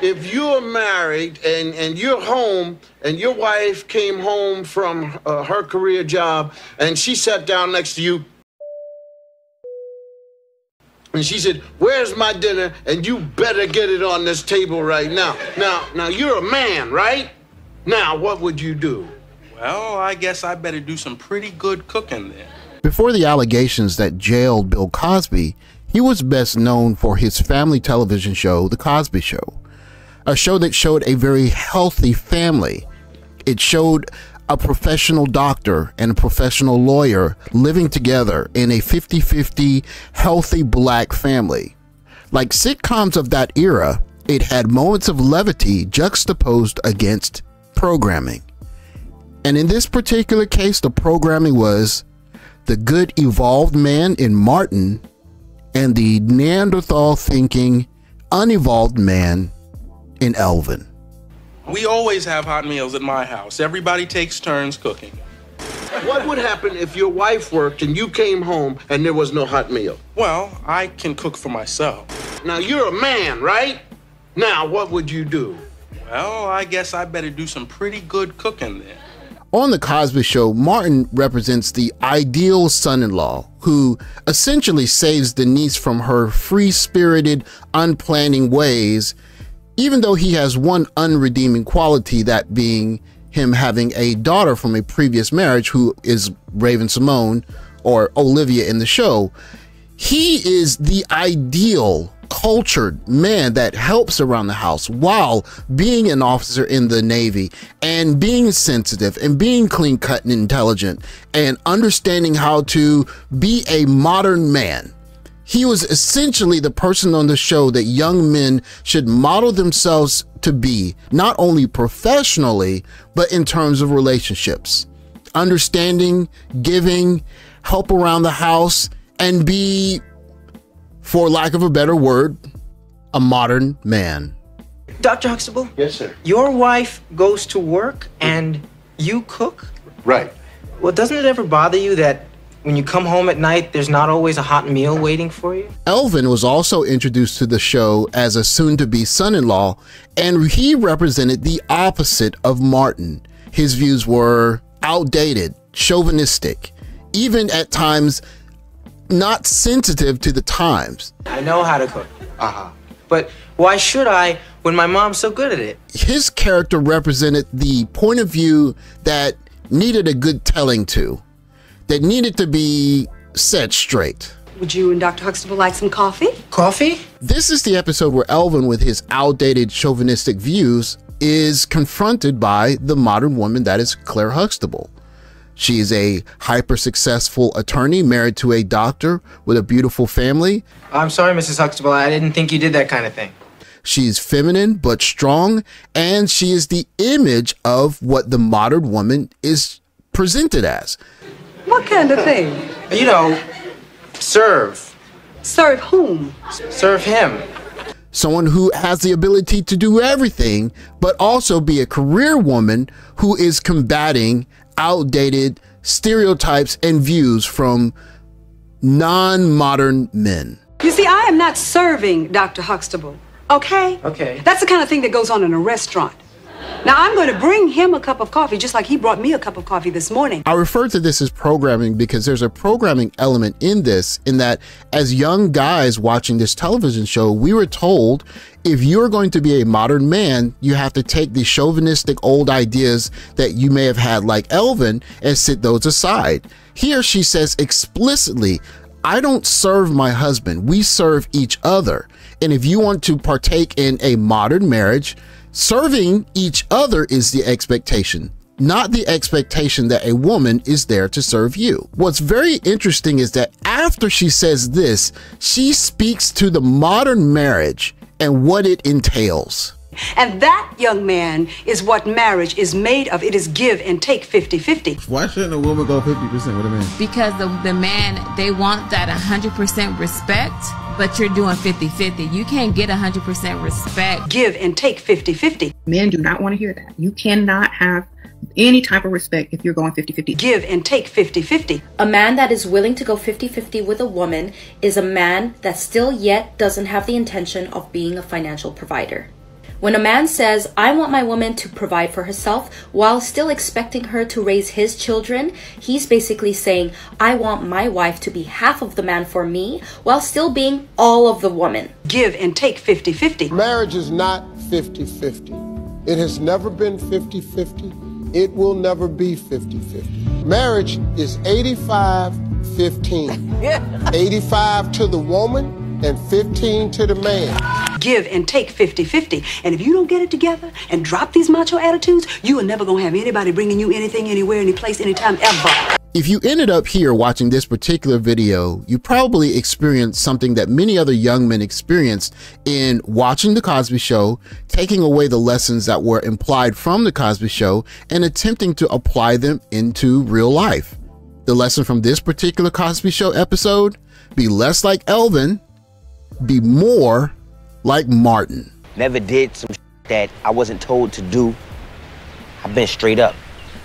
If you're married and you're home and your wife came home from her career job and she sat down next to you and she said, "Where's my dinner? And you better get it on this table right now." Now you're a man, right? Now, what would you do? Well, I guess I better do some pretty good cooking then. Before the allegations that jailed Bill Cosby, he was best known for his family television show, The Cosby Show, a show that showed a very healthy family. It showed a professional doctor and a professional lawyer living together in a 50-50 healthy black family. Like sitcoms of that era, it had moments of levity juxtaposed against programming. And in this particular case, the programming was the good evolved man in Martin and the Neanderthal thinking unevolved man in Elvin. We always have hot meals at my house. Everybody takes turns cooking. What would happen if your wife worked and you came home and there was no hot meal? Well, I can cook for myself. Now, you're a man, right? Now, what would you do? Well, I guess I better do some pretty good cooking then. On The Cosby Show, Martin represents the ideal son-in-law who essentially saves the niece from her free-spirited, unplanning ways, even though he has one unredeeming quality, that being him having a daughter from a previous marriage who is Raven-Symoné, or Olivia in the show. He is the ideal cultured man that helps around the house while being an officer in the Navy and being sensitive and being clean cut and intelligent and understanding how to be a modern man. He was essentially the person on the show that young men should model themselves to be, not only professionally, but in terms of relationships. Understanding, giving, help around the house, and be, for lack of a better word, a modern man. Dr. Huxtable? Yes, sir. Your wife goes to work and you cook? Right. Well, doesn't it ever bother you that when you come home at night, there's not always a hot meal waiting for you? Elvin was also introduced to the show as a soon-to-be son-in-law, and he represented the opposite of Martin. His views were outdated, chauvinistic, even at times not sensitive to the times. I know how to cook. But why should I when my mom's so good at it? His character represented the point of view that needed a good telling to, that needed to be set straight. Would you and Dr. Huxtable like some coffee? Coffee? This is the episode where Elvin, with his outdated chauvinistic views, is confronted by the modern woman that is Claire Huxtable. She is a hyper-successful attorney married to a doctor with a beautiful family. I'm sorry, Mrs. Huxtable. I didn't think you did that kind of thing. She's feminine but strong, and she is the image of what the modern woman is presented as. What kind of thing? You know, serve. Serve whom? Serve him. Someone who has the ability to do everything, but also be a career woman who is combating outdated stereotypes and views from non-modern men. You see, I am not serving Dr. Huxtable, okay? Okay. That's the kind of thing that goes on in a restaurant. Now, I'm going to bring him a cup of coffee just like he brought me a cup of coffee this morning. I refer to this as programming because there's a programming element in this, in that as young guys watching this television show, we were told if you're going to be a modern man, you have to take the chauvinistic old ideas that you may have had like Elvin and sit those aside. Here she says explicitly, I don't serve my husband, we serve each other. And if you want to partake in a modern marriage, serving each other is the expectation, not the expectation that a woman is there to serve you. What's very interesting is that after she says this, she speaks to the modern marriage and what it entails. And that, young man, is what marriage is made of. It is give and take 50-50. Why shouldn't a woman go 50% with a man? Because the man, they want that 100% respect, but you're doing 50-50. You can't get 100% respect. Give and take 50-50. Men do not want to hear that. You cannot have any type of respect if you're going 50-50. Give and take 50-50. A man that is willing to go 50-50 with a woman is a man that still yet doesn't have the intention of being a financial provider. When a man says, I want my woman to provide for herself while still expecting her to raise his children, he's basically saying, I want my wife to be half of the man for me while still being all of the woman. Give and take 50-50. Marriage is not 50-50. It has never been 50-50. It will never be 50-50. Marriage is 85-15. 85 to the woman and 15 to the man. Give and take 50-50. And if you don't get it together and drop these macho attitudes, you are never going to have anybody bringing you anything, anywhere, any place, anytime, ever. If you ended up here watching this particular video, you probably experienced something that many other young men experienced in watching The Cosby Show, taking away the lessons that were implied from The Cosby Show and attempting to apply them into real life. The lesson from this particular Cosby Show episode: be less like Elvin, be more like Martin. Never did some that I wasn't told to do. I've been straight up.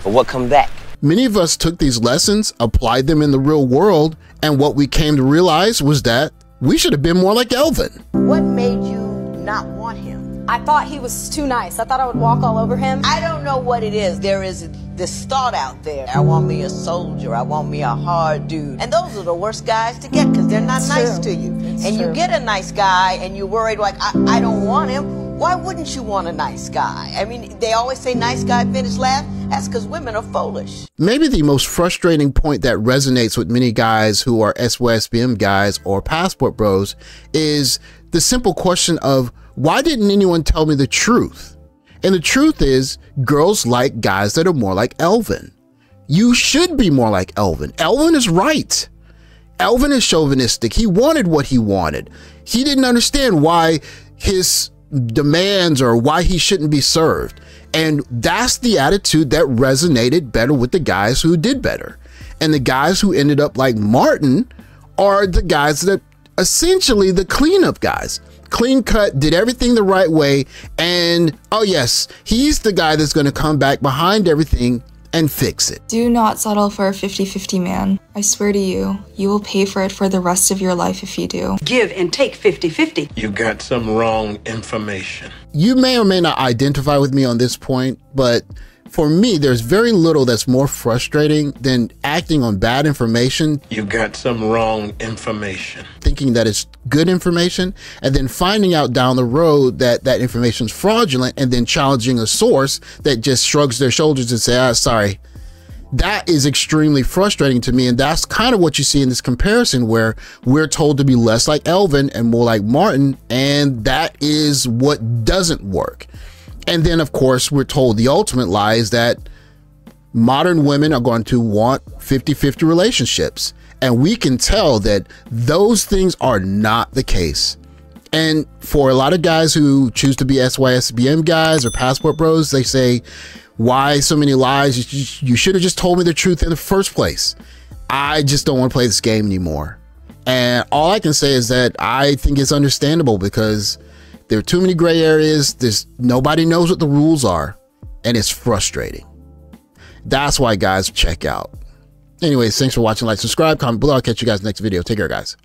But what come back? Many of us took these lessons, applied them in the real world, and what we came to realize was that we should have been more like Elvin. What made you not want him? I thought he was too nice. I thought I would walk all over him. I don't know what it is. There is this thought out there. I want me a soldier. I want me a hard dude. And those are the worst guys to get because they're not nice to you. And you get a nice guy and you're worried like, I don't want him. Why wouldn't you want a nice guy? I mean, they always say nice guy finish last. That's because women are foolish. Maybe the most frustrating point that resonates with many guys who are SYSBM guys or passport bros is the simple question of, why didn't anyone tell me the truth? And the truth is, girls like guys that are more like Elvin. You should be more like Elvin. Elvin is right. Elvin is chauvinistic. He wanted what he wanted. He didn't understand why his demands or why he shouldn't be served. And that's the attitude that resonated better with the guys who did better. And the guys who ended up like Martin are the guys that essentially the cleanup guys. Clean cut, did everything the right way, and oh yes, he's the guy that's going to come back behind everything and fix it. Do not settle for a 50-50 man. I swear to you, you will pay for it for the rest of your life if you do. Give and take 50-50. You got some wrong information. You may or may not identify with me on this point, but for me, there's very little that's more frustrating than acting on bad information. You got some wrong information. Thinking that it's good information, and then finding out down the road that that information is fraudulent, and then challenging a source that just shrugs their shoulders and say, sorry. That is extremely frustrating to me, and that's kind of what you see in this comparison where we're told to be less like Elvin and more like Martin, and that is what doesn't work. And then, of course, we're told the ultimate lie is that modern women are going to want 50-50 relationships. And we can tell that those things are not the case. And for a lot of guys who choose to be SYSBM guys or passport bros, they say, why so many lies? You should have just told me the truth in the first place. I just don't want to play this game anymore. And all I can say is that I think it's understandable because there are too many gray areas. Nobody knows what the rules are, and it's frustrating. That's why guys check out. Anyways, thanks for watching. Like, subscribe, comment below. I'll catch you guys next video. Take care, guys.